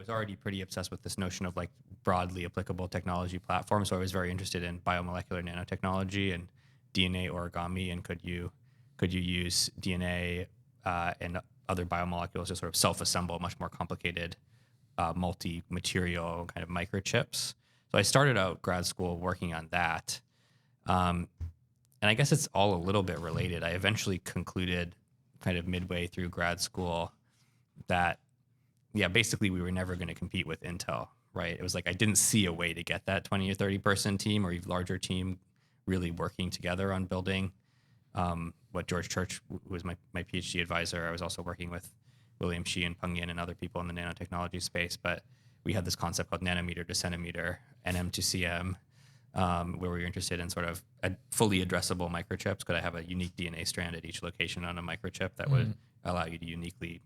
was already pretty obsessed with this notion of like broadly applicable technology platforms. So I was very interested in biomolecular nanotechnology and DNA origami, and could you use DNA and other biomolecules to sort of self-assemble much more complicated multi-material kind of microchips. So I started out grad school working on that. And I guess it's all a little bit related. I eventually concluded kind of midway through grad school that, yeah, basically we were never going to compete with Intel, right? It was like I didn't see a way to get that 20 or 30 person team or even larger team really working together on building what George Church, who was my PhD advisor. I was also working with William Shi and Peng Yin and other people in the nanotechnology space, but we had this concept called nanometer to centimeter, NM to CM, where we were interested in sort of fully addressable microchips. Could I have a unique DNA strand at each location on a microchip that would allow you to uniquely,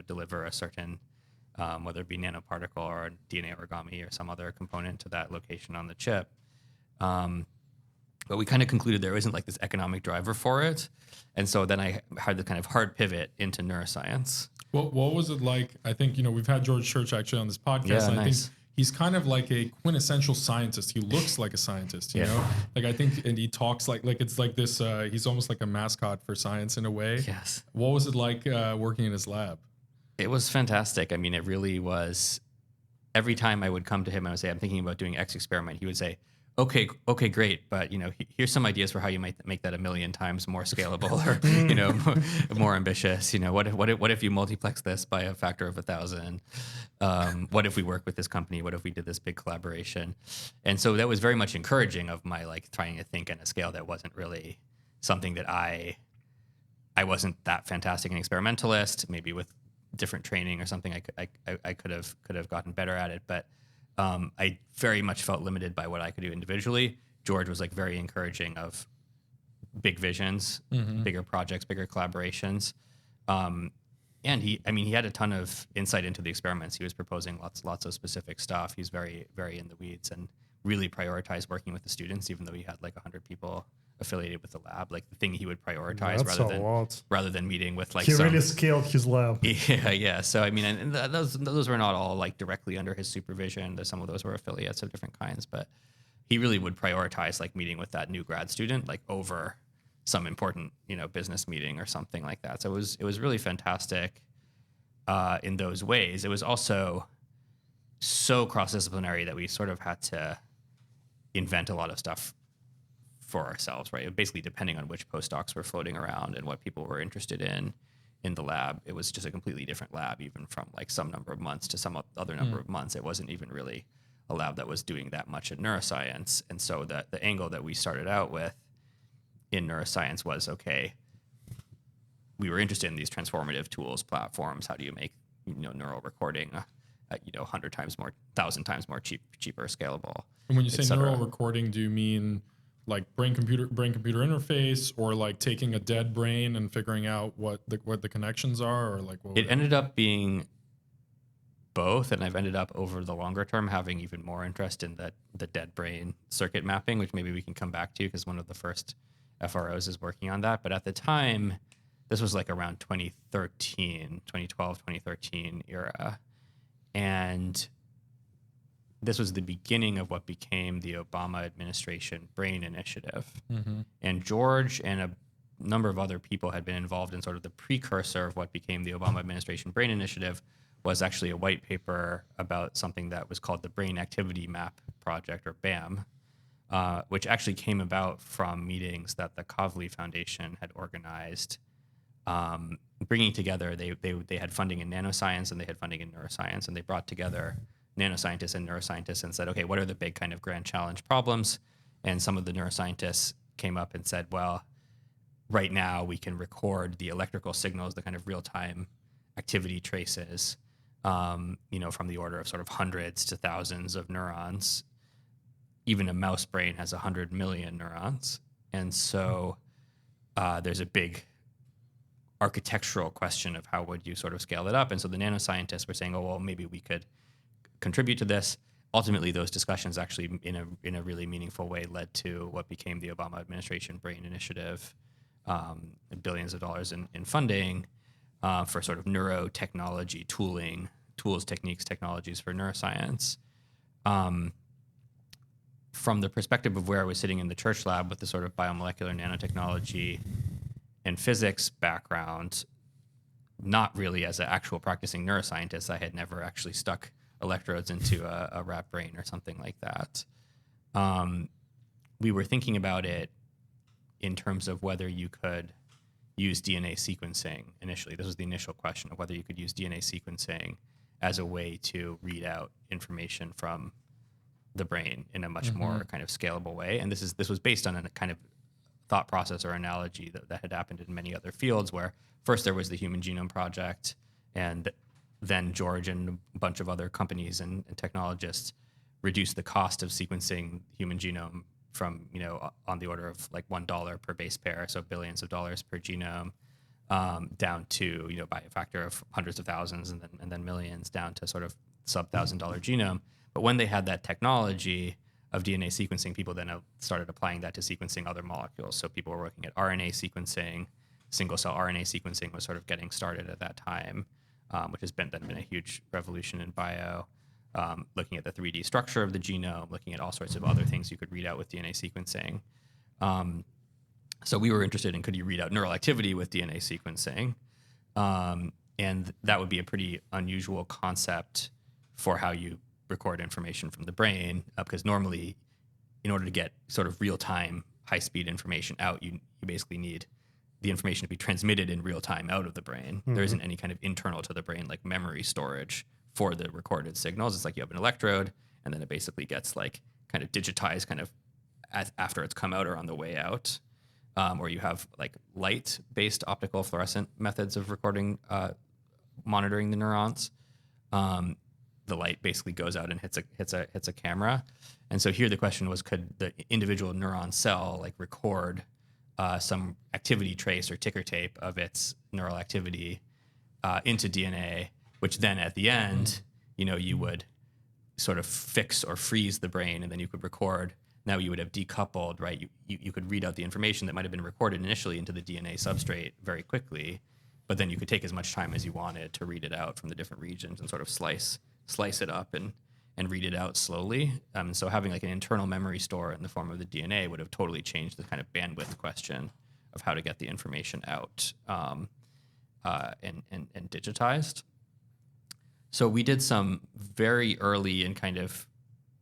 deliver a certain, whether it be nanoparticle or DNA origami or some other component to that location on the chip. But we kind of concluded there isn't like this economic driver for it. And so then I had the kind of hard pivot into neuroscience. What was it like? I think, we've had George Church actually on this podcast. Yeah, and I nice. think he's kind of like a quintessential scientist. He looks like a scientist, you know? Like, I think, and he talks like it's like this, he's almost like a mascot for science in a way. Yes. What was it like working in his lab? It was fantastic. I mean, it really was. Every time I would come to him and I would say, I'm thinking about doing X experiment, he would say, okay, great, but here's some ideas for how you might make that 1 million times more scalable or more ambitious. What if you multiplex this by a factor of 1,000? What if we work with this company? What if we did this big collaboration? And so that was very much encouraging of my like trying to think on a scale that wasn't really something that I wasn't that fantastic an experimentalist. Maybe with different training or something, I could have gotten better at it, but. I very much felt limited by what I could do individually. George was like very encouraging of big visions, bigger projects, bigger collaborations. And he had a ton of insight into the experiments. He was proposing lots of specific stuff. He's very, very in the weeds and really prioritized working with the students, even though he had like 100 people affiliated with the lab. Like the thing he would prioritize rather than meeting with like he really scaled his lab. Yeah. So I mean, and those were not all like directly under his supervision. Some of those were affiliates of different kinds, but he really would prioritize like meeting with that new grad student like over some important business meeting or something like that. So it was really fantastic in those ways. It was also so cross-disciplinary that we sort of had to invent a lot of stuff for ourselves, right? Basically, depending on which postdocs were floating around and what people were interested in the lab, it was just a completely different lab, even from like some number of months to some other number of months. It wasn't even really a lab that was doing that much in neuroscience. And so the angle that we started out with in neuroscience was, okay, we were interested in these transformative tools, platforms. How do you make neural recording 100 times more, 1,000 times more cheaper, scalable? And when you say neural recording, do you mean like brain computer interface, or like taking a dead brain and figuring out what the connections are, or like it ended up being both, and I've ended up over the longer term having even more interest in the dead brain circuit mapping, which maybe we can come back to because one of the first FROs is working on that. But at the time, this was like around 2012, 2013 era, and this was the beginning of what became the Obama administration Brain Initiative. And George and a number of other people had been involved in sort of the precursor of what became the Obama administration Brain Initiative, was actually a white paper about something that was called the Brain Activity Map Project, or BAM, which actually came about from meetings that the Kavli Foundation had organized, bringing together, they had funding in nanoscience and they had funding in neuroscience, and they brought together nanoscientists and neuroscientists and said, okay, what are the big kind of grand challenge problems? And some of the neuroscientists came up and said, well, right now we can record the electrical signals, the kind of real-time activity traces, from the order of sort of hundreds to thousands of neurons. Even a mouse brain has 100 million neurons. And so there's a big architectural question of how would you sort of scale it up. And so the nanoscientists were saying, oh, well, maybe we could contribute to this. Ultimately, those discussions actually in a really meaningful way led to what became the Obama administration Brain Initiative, billions of dollars in funding for sort of neurotechnology tooling tools, techniques, technologies for neuroscience. From the perspective of where I was sitting in the church lab with the sort of biomolecular nanotechnology and physics background, not really as an actual practicing neuroscientist. I had never actually stuck electrodes into a rat brain or something like that. We were thinking about it in terms of whether you could use DNA sequencing initially. This was the initial question of whether you could use DNA sequencing as a way to read out information from the brain in a much more kind of scalable way. And this was based on a kind of thought process or analogy that had happened in many other fields, where first there was the Human Genome Project, and then George and a bunch of other companies and technologists reduced the cost of sequencing human genome from, on the order of like $1 per base pair, so billions of dollars per genome, down to, by a factor of hundreds of thousands and then millions, down to sort of sub $1,000 genome. But when they had that technology of DNA sequencing, people then started applying that to sequencing other molecules. So people were working at RNA sequencing. Single cell RNA sequencing was sort of getting started at that time, which has been a huge revolution in bio. Looking at the 3D structure of the genome, looking at all sorts of other things you could read out with DNA sequencing. So we were interested in, could you read out neural activity with DNA sequencing? And that would be a pretty unusual concept for how you record information from the brain, because normally, in order to get sort of real-time, high-speed information out, you basically need the information to be transmitted in real time out of the brain. There isn't any kind of internal to the brain, like memory storage for the recorded signals. It's like you have an electrode, and then it basically gets like kind of digitized kind of after it's come out or on the way out. Or you have like light-based optical fluorescent methods of recording, monitoring the neurons. The light basically goes out and hits a camera. And so here the question was, could the individual neuron cell like record some activity trace or ticker tape of its neural activity into DNA, which then at the end, you would sort of fix or freeze the brain, and then you could record. Now you would have decoupled, right? You could read out the information that might have been recorded initially into the DNA substrate very quickly, but then you could take as much time as you wanted to read it out from the different regions and sort of slice it up and read it out slowly. So having like an internal memory store in the form of the DNA would have totally changed the kind of bandwidth question of how to get the information out and digitized. So we did some very early and kind of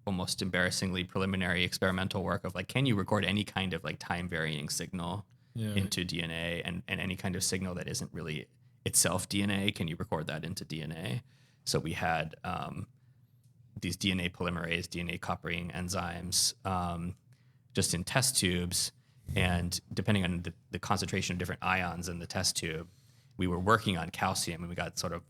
almost embarrassingly preliminary experimental work of like, can you record any kind of like time varying signal into DNA, and any kind of signal that isn't really itself DNA? Can you record that into DNA? So we had these DNA polymerase, DNA coupling enzymes just in test tubes. And depending on the concentration of different ions in the test tube, we were working on calcium, and we got sort of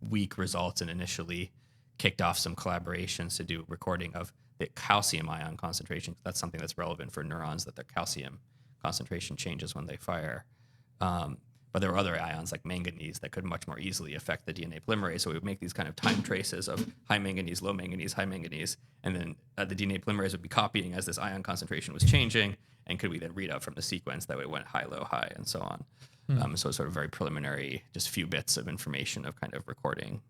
weak results, and initially kicked off some collaborations to do recording of the calcium ion concentration. That's something that's relevant for neurons, that their calcium concentration changes when they fire. But there were other ions like manganese that could much more easily affect the DNA polymerase. So we would make these kind of time traces of high manganese, low manganese, high manganese, and then the DNA polymerase would be copying as this ion concentration was changing. And could we then read out from the sequence that way it went high, low, high, and so on. So it's sort of very preliminary, just few bits of information of kind of recording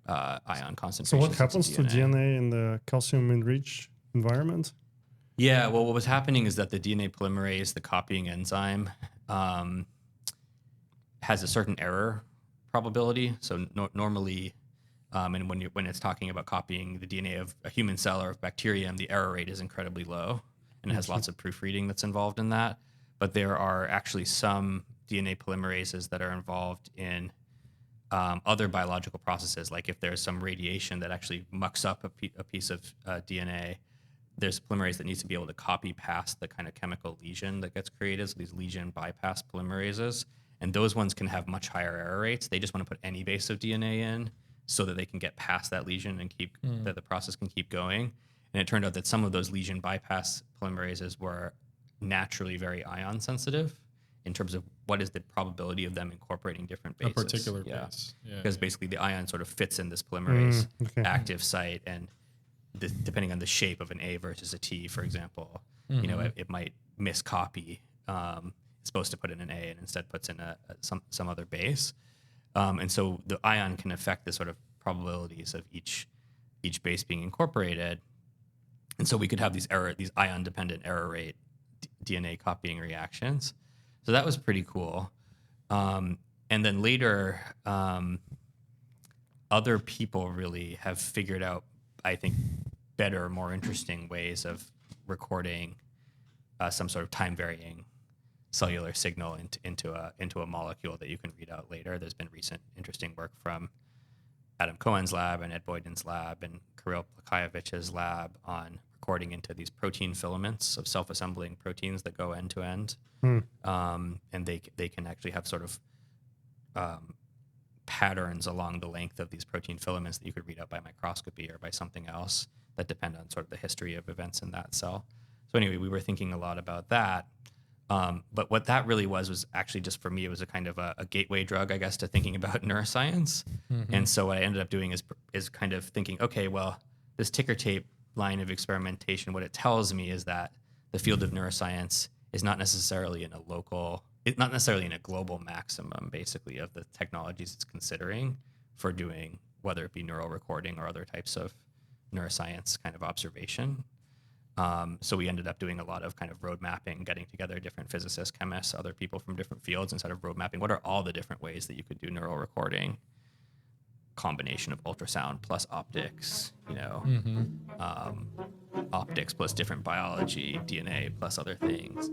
ion concentrations. So what happens to DNA in the calcium-enriched environment? Yeah, well, what was happening is that the DNA polymerase, the copying enzyme, has a certain error probability. So normally, and when it's talking about copying the DNA of a human cell or of bacterium, the error rate is incredibly low, and it has lots of proofreading that's involved in that. But there are actually some DNA polymerases that are involved in other biological processes. Like if there's some radiation that actually mucks up a piece of DNA, there's a polymerase that needs to be able to copy past the kind of chemical lesion that gets created. So these lesion bypass polymerases, and those ones can have much higher error rates. They just want to put any base of DNA in so that they can get past that lesion and keep that the process can keep going. And it turned out that some of those lesion bypass polymerases were naturally very ion sensitive in terms of what is the probability of them incorporating different bases. A particular base. Yeah. Because basically the ion sort of fits in this polymerase active site, and depending on the shape of an A versus a T, for example, it might miscopy. It's supposed to put in an A and instead puts in some other base. And so the ion can affect the sort of probabilities of each base being incorporated. And so we could have these ion-dependent error rate DNA copying reactions. So that was pretty cool. And then later, other people really have figured out, I think, better, more interesting ways of recording some sort of time-varying cellular signal into a molecule that you can read out later. There's been recent interesting work from Adam Cohen's lab and Ed Boyden's lab and Kirill Plakayevich's lab on recording into these protein filaments of self-assembling proteins that go end to end. And they can actually have sort of patterns along the length of these protein filaments that you could read out by microscopy or by something else that depend on sort of the history of events in that cell. So anyway, we were thinking a lot about that. But what that really was actually just for me, it was a kind of a gateway drug, I guess, to thinking about neuroscience. And so what I ended up doing is kind of thinking, okay, well, this ticker tape line of experimentation, what it tells me is that the field of neuroscience is not necessarily in a global maximum, basically, of the technologies it's considering for doing, whether it be neural recording or other types of neuroscience kind of observation. So we ended up doing a lot of kind of road mapping, getting together different physicists, chemists, other people from different fields, and sort of road mapping. What are all the different ways that you could do neural recording? Combination of ultrasound plus optics, optics plus different biology, DNA plus other things.